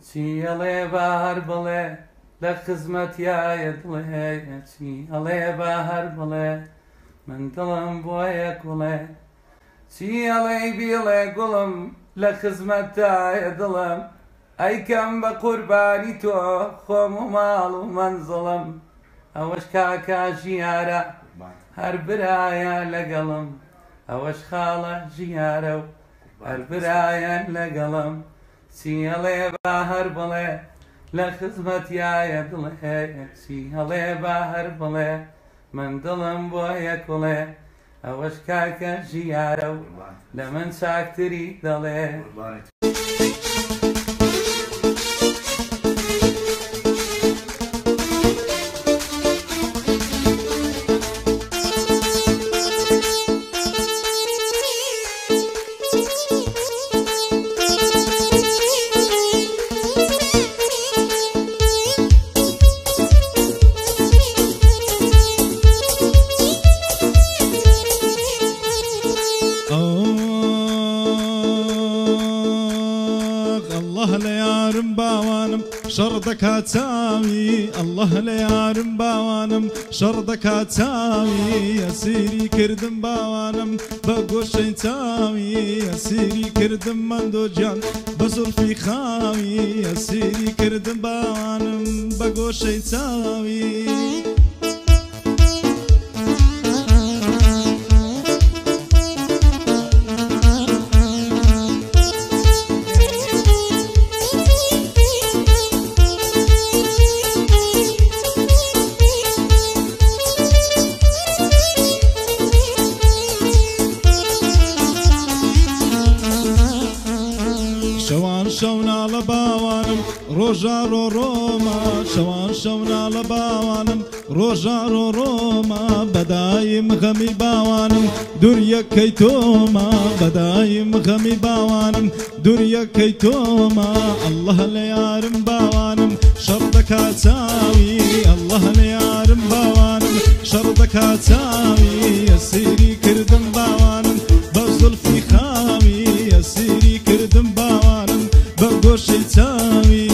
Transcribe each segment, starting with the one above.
چی ئەڵێ با هەر بڵێ لە خزمەتیایە دڵێ چی ئەڵێ با هەر بڵێ من دڵم بۆیە گوڵێ چی ئەڵێ بیڵێ گوڵم لە خزمەتایە دڵم ئەیکەم بە قوربانی تۆ خۆم و ماڵ و مەنزڵم ئەوەش کاکا ژیارە هەر برایە لەگەڵم ئەوەش خاڵە ژیارە و هەر برایە لەگەڵم چی ئەڵێ با هەر بڵێ لە خزمەتیایە دڵێ چی ئەڵێ با هەر بڵێ من دڵم بۆیە کوڵێ ئەوەش کاکە ژیارە و لە من چاکتری دەڵێ شردەکە چاوی الله لە یارم باوانم شردەکە چاوی ئەسیری کردم باوانم بە گۆشەی چاوی ئەسیری کردم مەندۆ گیان بە زولفی خاوی ئەسیری کردم باوانم بە گۆشەی چاوی ڕۆژارۆ ڕۆما شەوان شەونا لە باوانم ڕۆژارۆ ڕۆما بەدایم غەمی باوانم دووریەکەی تۆما بەدایم غەمی باوانم دووریەکەی تۆما الله لە یارم باوانم شەردەکە چاوی الله لە یارم باوانم شەردەکە چاوی ئەسیری کردم باوانم بە زولفی خاوی ئەسیری کردم باوانم بە گۆشەی چاوی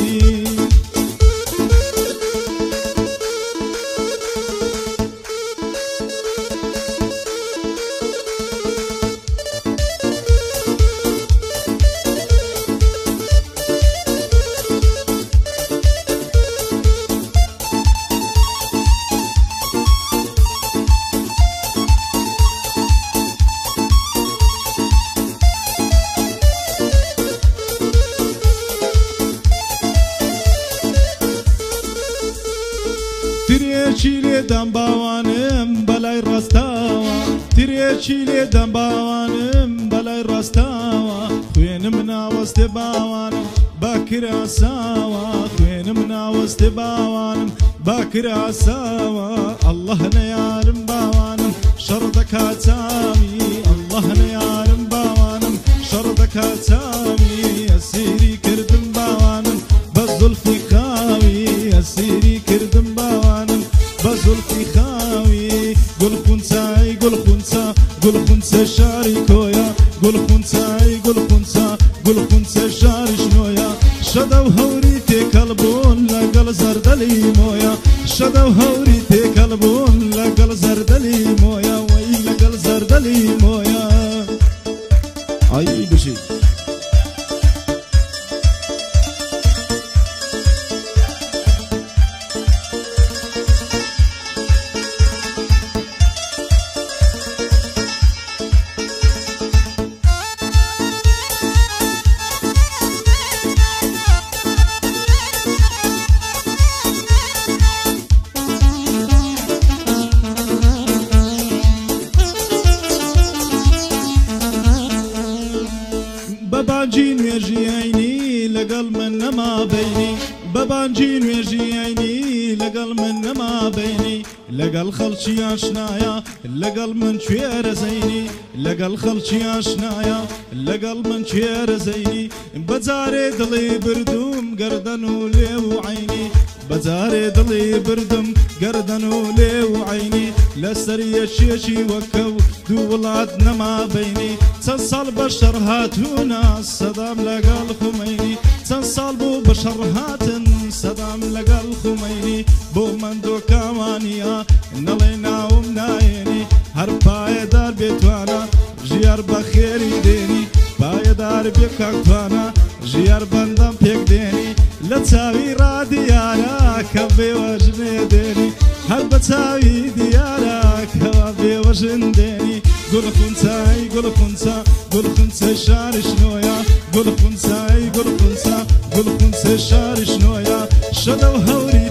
ترێکی لێدەم باوانم بەلای ڕاستاوە ترێکی لێدەم باوانم بەلای ڕاستاوە خوێنم ناوەستێ باوانم باکراساوە خوێنم ناوەستێ باوانم باکراساوە الله نەیارم باوانم شەردەکە چاوی الله نەیارم باوانم شەردەکە چاوی ئەسیری کردم باوانم بە زولفی خاوی ئەسیری کردم باوانم بە زولفی خاوی گولخونچای گولخونچە گولخونچە شاری کۆیە گولخونچای گولخونچە گولخونچە شاری شنۆیە شەدە و هەوری تێکەڵ بوون لەگەڵ زەردەلی مۆیە شەدە و هەوری تێکەڵ بوون لەگەڵ زەردەلی مۆیە وەی لەگەڵ زەردەلی مۆیە ئای بشی بەبانجی نوێژی ئەینی لەگەڵ من نەما بەینی بەبانجی نوێژی ئەینی لەگەڵ من نەما بەینی لەگەڵ خەڵکی ئاشنایە لەگەڵ من کوێرە زەینی لەگەڵ خەڵکی ئاشنایە لەگەڵ من کوێرە زەینی بەجارێ دڵی بردوم گەردەن و لێ و عەینی بەجارێ دڵی بردم گەردەن و لێ و عەینی لەسەر یەکێکی وەکە و دوو وڵات نەما بەینی چەند ساڵ بەشەر هاتوونە سەدام لەگەڵ خومەینی چەند ساڵ بوو بە شەڕ هاتن سەدام لەگەڵ خومەینی بۆ من دۆکاوانیە نەڵێ ناوم نایێنی هەر پایەدار بێتوانە ژیار بە خێری دێنی پایەدار بێ کاکتوانە ژیار بەندەم پێک دێنی لە چاوی ڕادیارە کە بێوەژنێ دێنی هەر بە چاوی دیارە کەوا بێوەژن دێنی گوڵ خونچای گوڵ خونچە گوڵ خونچە شارش نۆیە گوڵ خونچای گوڵ خونچە گوڵ خونچە شارش نۆیە شەدە و هەوری